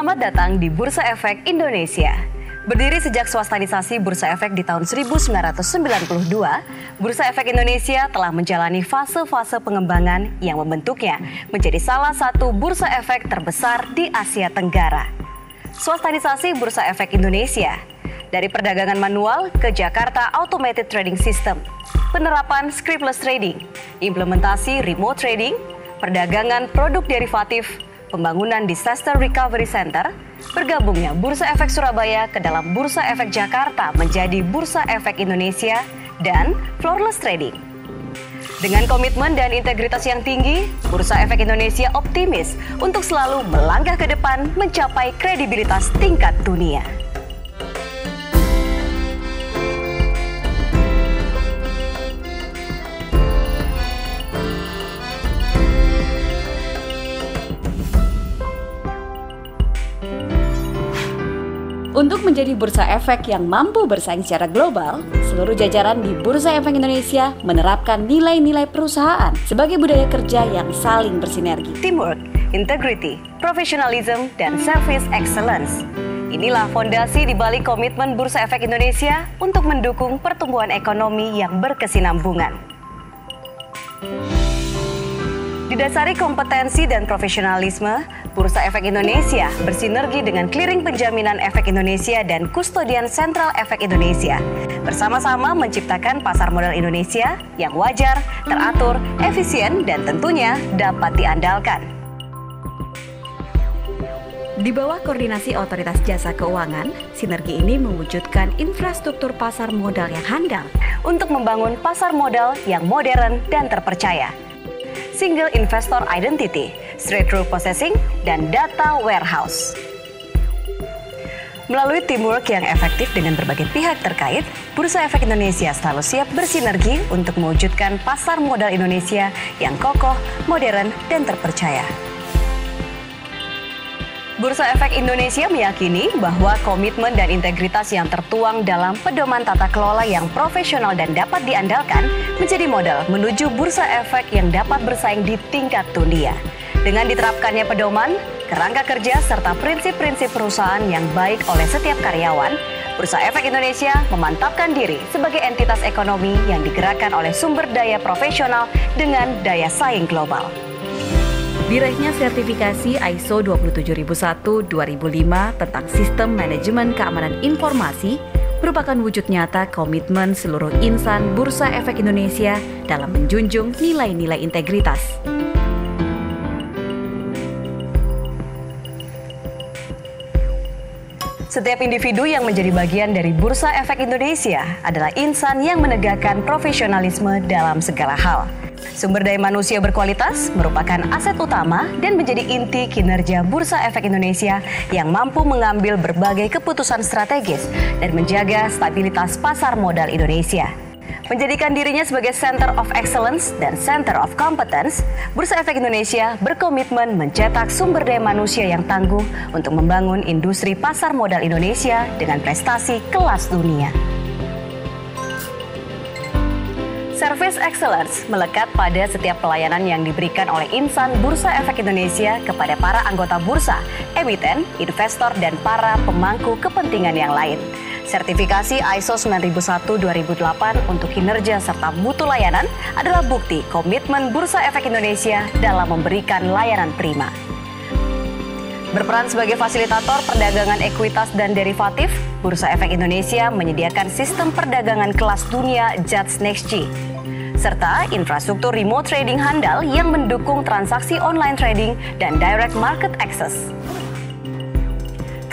Selamat datang di Bursa Efek Indonesia. Berdiri sejak swastanisasi Bursa Efek di tahun 1992, Bursa Efek Indonesia telah menjalani fase-fase pengembangan yang membentuknya menjadi salah satu bursa efek terbesar di Asia Tenggara. Swastanisasi Bursa Efek Indonesia, dari perdagangan manual ke Jakarta Automated Trading System, penerapan scriptless trading, implementasi remote trading, perdagangan produk derivatif, pembangunan Disaster Recovery Center, bergabungnya Bursa Efek Surabaya ke dalam Bursa Efek Jakarta menjadi Bursa Efek Indonesia, dan floorless trading. Dengan komitmen dan integritas yang tinggi, Bursa Efek Indonesia optimis untuk selalu melangkah ke depan mencapai kredibilitas tingkat dunia. Untuk menjadi bursa efek yang mampu bersaing secara global, seluruh jajaran di Bursa Efek Indonesia menerapkan nilai-nilai perusahaan sebagai budaya kerja yang saling bersinergi. Teamwork, integrity, professionalism, dan service excellence. Inilah fondasi di balik komitmen Bursa Efek Indonesia untuk mendukung pertumbuhan ekonomi yang berkesinambungan. Didasari kompetensi dan profesionalisme, Bursa Efek Indonesia bersinergi dengan Clearing Penjaminan Efek Indonesia dan Kustodian Sentral Efek Indonesia, bersama-sama menciptakan pasar modal Indonesia yang wajar, teratur, efisien, dan tentunya dapat diandalkan. Di bawah koordinasi Otoritas Jasa Keuangan, sinergi ini mewujudkan infrastruktur pasar modal yang handal untuk membangun pasar modal yang modern dan terpercaya. Single Investor Identity, Straight-through Processing, dan Data Warehouse. Melalui teamwork yang efektif dengan berbagai pihak terkait, Bursa Efek Indonesia selalu siap bersinergi untuk mewujudkan pasar modal Indonesia yang kokoh, modern, dan terpercaya. Bursa Efek Indonesia meyakini bahwa komitmen dan integritas yang tertuang dalam pedoman tata kelola yang profesional dan dapat diandalkan menjadi modal menuju bursa efek yang dapat bersaing di tingkat dunia. Dengan diterapkannya pedoman, kerangka kerja, serta prinsip-prinsip perusahaan yang baik oleh setiap karyawan, Bursa Efek Indonesia memantapkan diri sebagai entitas ekonomi yang digerakkan oleh sumber daya profesional dengan daya saing global. Diraihnya sertifikasi ISO 27001-2005 tentang Sistem Manajemen Keamanan Informasi merupakan wujud nyata komitmen seluruh insan Bursa Efek Indonesia dalam menjunjung nilai-nilai integritas. Setiap individu yang menjadi bagian dari Bursa Efek Indonesia adalah insan yang menegakkan profesionalisme dalam segala hal. Sumber daya manusia berkualitas merupakan aset utama dan menjadi inti kinerja Bursa Efek Indonesia yang mampu mengambil berbagai keputusan strategis dan menjaga stabilitas pasar modal Indonesia. Menjadikan dirinya sebagai Center of Excellence dan Center of Competence, Bursa Efek Indonesia berkomitmen mencetak sumber daya manusia yang tangguh untuk membangun industri pasar modal Indonesia dengan prestasi kelas dunia. Service Excellence melekat pada setiap pelayanan yang diberikan oleh insan Bursa Efek Indonesia kepada para anggota bursa, emiten, investor, dan para pemangku kepentingan yang lain. Sertifikasi ISO 9001-2008 untuk kinerja serta mutu layanan adalah bukti komitmen Bursa Efek Indonesia dalam memberikan layanan prima. Berperan sebagai fasilitator perdagangan ekuitas dan derivatif, Bursa Efek Indonesia menyediakan sistem perdagangan kelas dunia JATS NextG, serta infrastruktur remote trading handal yang mendukung transaksi online trading dan direct market access.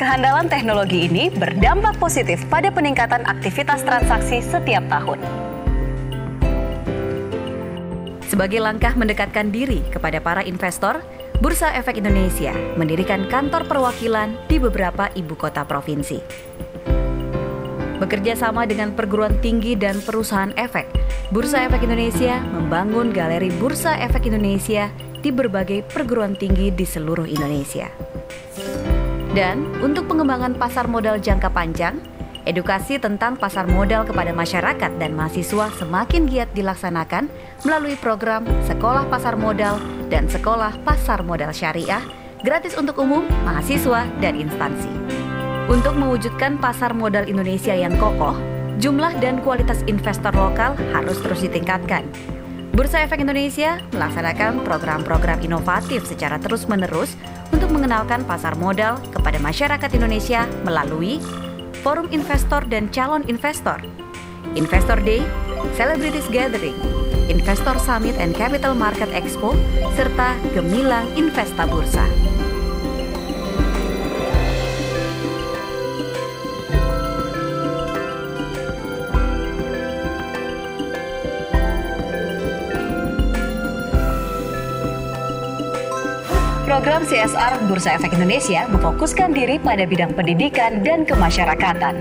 Kehandalan teknologi ini berdampak positif pada peningkatan aktivitas transaksi setiap tahun. Sebagai langkah mendekatkan diri kepada para investor, Bursa Efek Indonesia mendirikan kantor perwakilan di beberapa ibu kota provinsi. Bekerja sama dengan perguruan tinggi dan perusahaan efek, Bursa Efek Indonesia membangun galeri Bursa Efek Indonesia di berbagai perguruan tinggi di seluruh Indonesia. Dan untuk pengembangan pasar modal jangka panjang, edukasi tentang pasar modal kepada masyarakat dan mahasiswa semakin giat dilaksanakan melalui program Sekolah Pasar Modal dan Sekolah Pasar Modal Syariah gratis untuk umum, mahasiswa, dan instansi. Untuk mewujudkan pasar modal Indonesia yang kokoh, jumlah dan kualitas investor lokal harus terus ditingkatkan. Bursa Efek Indonesia melaksanakan program-program inovatif secara terus-menerus untuk mengenalkan pasar modal kepada masyarakat Indonesia melalui Forum Investor dan Calon Investor, Investor Day, Celebrities Gathering, Investor Summit and Capital Market Expo, serta Gemilang Investa Bursa. Program CSR Bursa Efek Indonesia memfokuskan diri pada bidang pendidikan dan kemasyarakatan.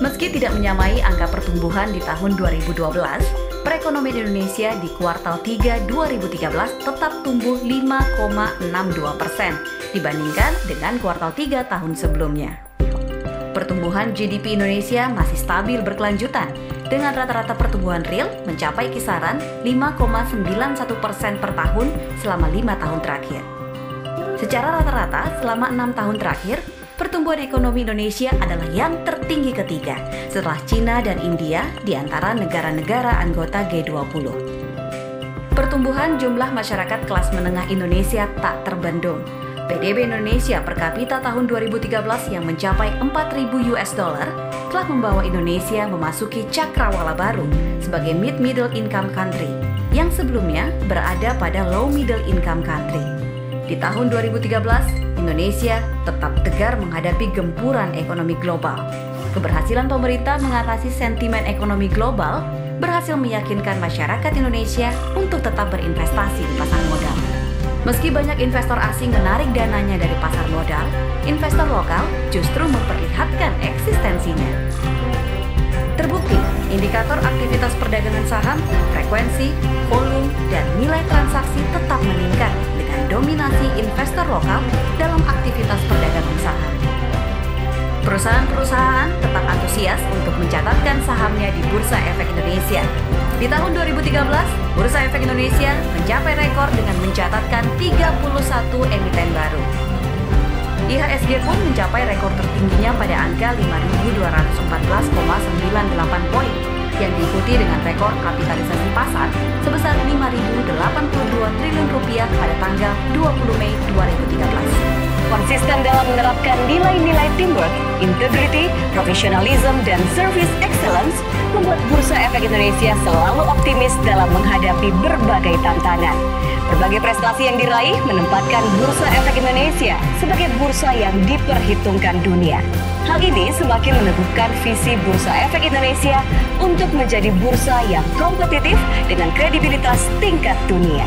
Meski tidak menyamai angka pertumbuhan di tahun 2012, perekonomian Indonesia di kuartal 3 2013 tetap tumbuh 5,62% dibandingkan dengan kuartal 3 tahun sebelumnya. Pertumbuhan GDP Indonesia masih stabil berkelanjutan dengan rata-rata pertumbuhan real mencapai kisaran 5,91% per tahun selama 5 tahun terakhir. Secara rata-rata selama 6 tahun terakhir, pertumbuhan ekonomi Indonesia adalah yang tertinggi ketiga setelah Cina dan India di antara negara-negara anggota G20. Pertumbuhan jumlah masyarakat kelas menengah Indonesia tak terbendung. PDB Indonesia per kapita tahun 2013 yang mencapai 4.000 US dollar telah membawa Indonesia memasuki cakrawala baru sebagai mid-middle income country yang sebelumnya berada pada low middle income country. Di tahun 2013, Indonesia tetap tegar menghadapi gempuran ekonomi global. Keberhasilan pemerintah mengatasi sentimen ekonomi global berhasil meyakinkan masyarakat Indonesia untuk tetap berinvestasi di pasar modal. Meski banyak investor asing menarik dananya dari pasar modal, investor lokal justru memperlihatkan eksistensinya. Terbukti, indikator aktivitas perdagangan saham, frekuensi, volume, dan nilai transaksi tetap meningkat dengan dominasi investor lokal dalam aktivitas perdagangan saham. Perusahaan-perusahaan tetap antusias untuk mencatatkan sahamnya di Bursa Efek Indonesia. Di tahun 2013, Bursa Efek Indonesia mencapai rekor dengan mencatatkan 31 emiten baru. IHSG pun mencapai rekor tertingginya pada angka 5.214,98 poin, yang diikuti dengan rekor kapitalisasi pasar sebesar 5.082 triliun rupiah pada tanggal 20 Mei 2013. Konsisten dalam menerapkan nilai-nilai teamwork, integrity, profesionalism, dan service excellence membuat Bursa Efek Indonesia selalu optimis dalam menghadapi berbagai tantangan. Berbagai prestasi yang diraih menempatkan Bursa Efek Indonesia sebagai bursa yang diperhitungkan dunia. Hal ini semakin meneguhkan visi Bursa Efek Indonesia untuk menjadi bursa yang kompetitif dengan kredibilitas tingkat dunia.